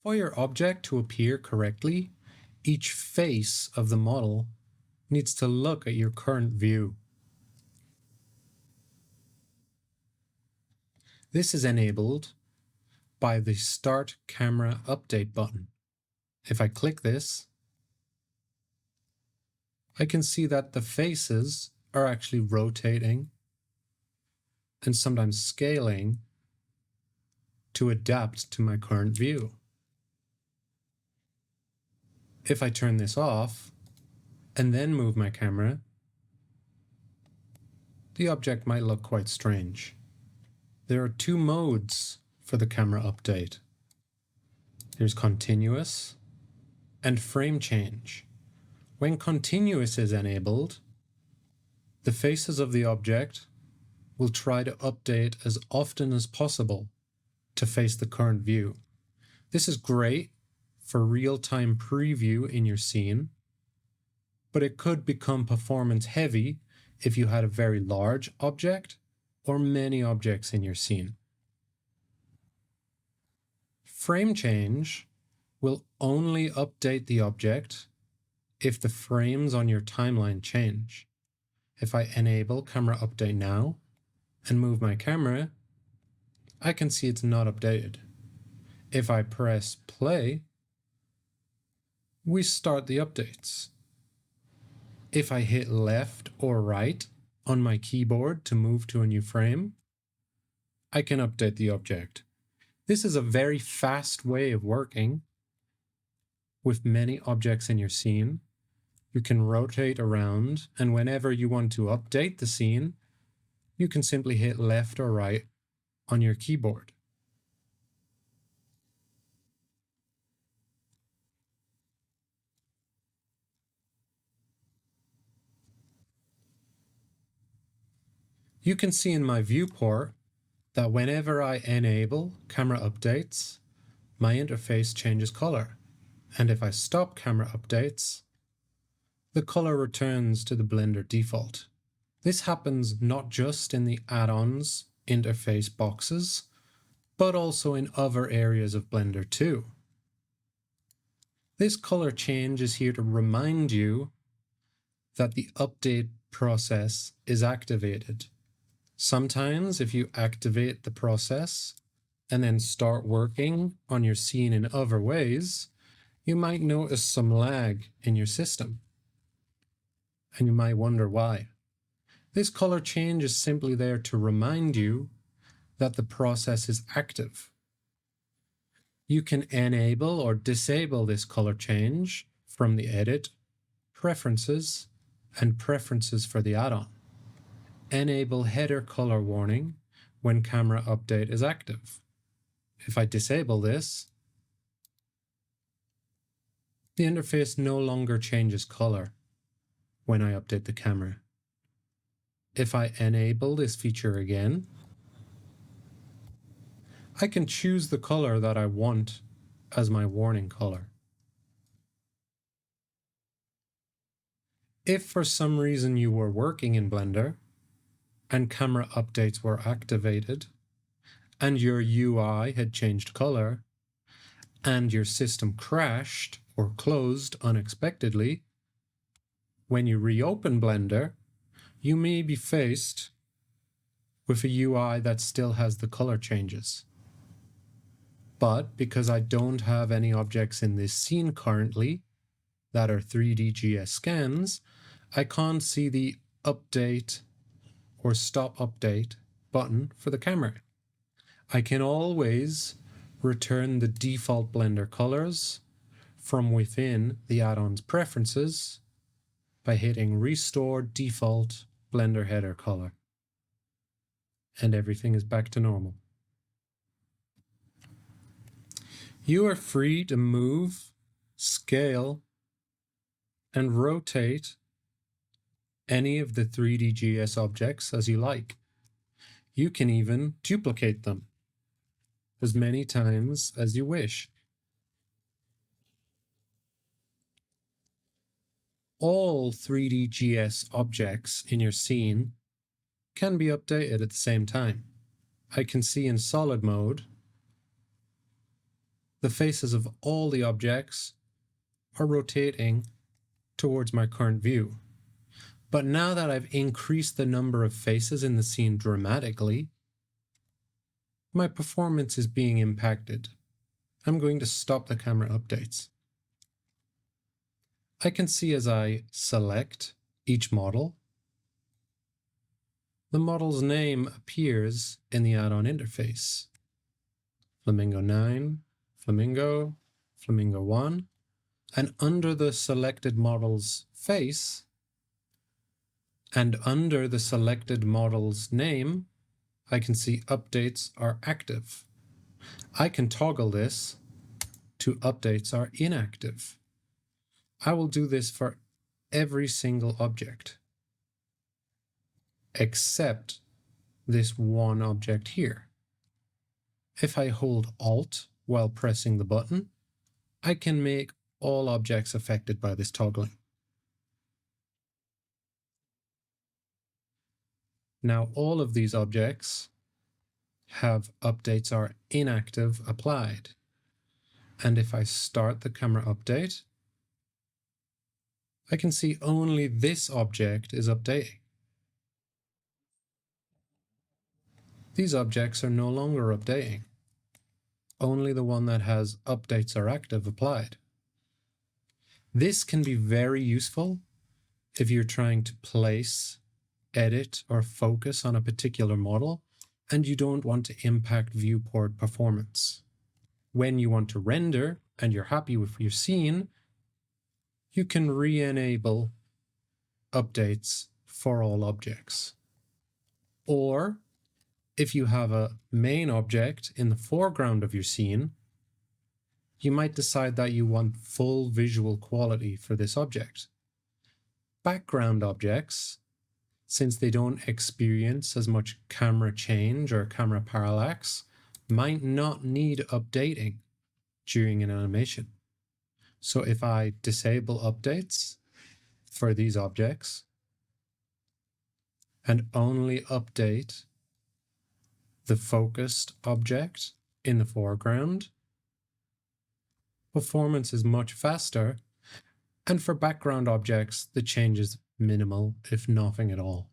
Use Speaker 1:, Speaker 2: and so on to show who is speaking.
Speaker 1: For your object to appear correctly, each face of the model needs to look at your current view. This is enabled by the Start Camera Update button. If I click this, I can see that the faces are actually rotating and sometimes scaling to adapt to my current view. If I turn this off and then move my camera, the object might look quite strange. There are two modes for the camera update. There's continuous and frame change. When continuous is enabled, the faces of the object will try to update as often as possible to face the current view. This is great for real-time preview in your scene, but it could become performance heavy if you had a very large object or many objects in your scene. Frame change will only update the object if the frames on your timeline change. If I enable camera update now and move my camera, I can see it's not updated. If I press play, we start the updates. If I hit left or right on my keyboard to move to a new frame, I can update the object. This is a very fast way of working with many objects in your scene. You can rotate around, and whenever you want to update the scene, you can simply hit left or right on your keyboard. You can see in my viewport that whenever I enable camera updates, my interface changes color. And if I stop camera updates, the color returns to the Blender default. This happens not just in the add-ons interface boxes, but also in other areas of Blender too. This color change is here to remind you that the update process is activated. Sometimes if you activate the process and then start working on your scene in other ways, you might notice some lag in your system. And you might wonder why. This color change is simply there to remind you that the process is active. You can enable or disable this color change from the Edit, Preferences, and Preferences for the add-on. Enable header color warning when camera update is active. If I disable this, the interface no longer changes color when I update the camera. If I enable this feature again, I can choose the color that I want as my warning color. If for some reason you were working in Blender and camera updates were activated and your UI had changed color and your system crashed or closed unexpectedly, when you reopen Blender, you may be faced with a UI that still has the color changes. But because I don't have any objects in this scene currently that are 3D GS scans, I can't see the update or stop update button for the camera. I can always return the default Blender colors from within the add-on's preferences by hitting Restore Default Blender Header Color. And everything is back to normal. You are free to move, scale, and rotate any of the 3D GS objects as you like. You can even duplicate them as many times as you wish. All 3D GS objects in your scene can be updated at the same time. I can see in solid mode the faces of all the objects are rotating towards my current view. But now that I've increased the number of faces in the scene dramatically, my performance is being impacted. I'm going to stop the camera updates. I can see as I select each model, the model's name appears in the add-on interface. Flamingo 9, Flamingo, Flamingo 1, and under the selected model's face and under the selected model's name, I can see updates are active. I can toggle this to updates are inactive. I will do this for every single object, except this one object here. If I hold Alt while pressing the button, I can make all objects affected by this toggling. Now all of these objects have updates are inactive applied. And if I start the camera update, I can see only this object is updating. These objects are no longer updating. Only the one that has updates are active applied. This can be very useful if you're trying to place, edit, or focus on a particular model and you don't want to impact viewport performance. When you want to render and you're happy with your scene, you can re-enable updates for all objects. Or if you have a main object in the foreground of your scene, you might decide that you want full visual quality for this object. Background objects, since they don't experience as much camera change or camera parallax, might not need updating during an animation. So if I disable updates for these objects and only update the focused object in the foreground, performance is much faster, and for background objects, the change is minimal, if nothing at all.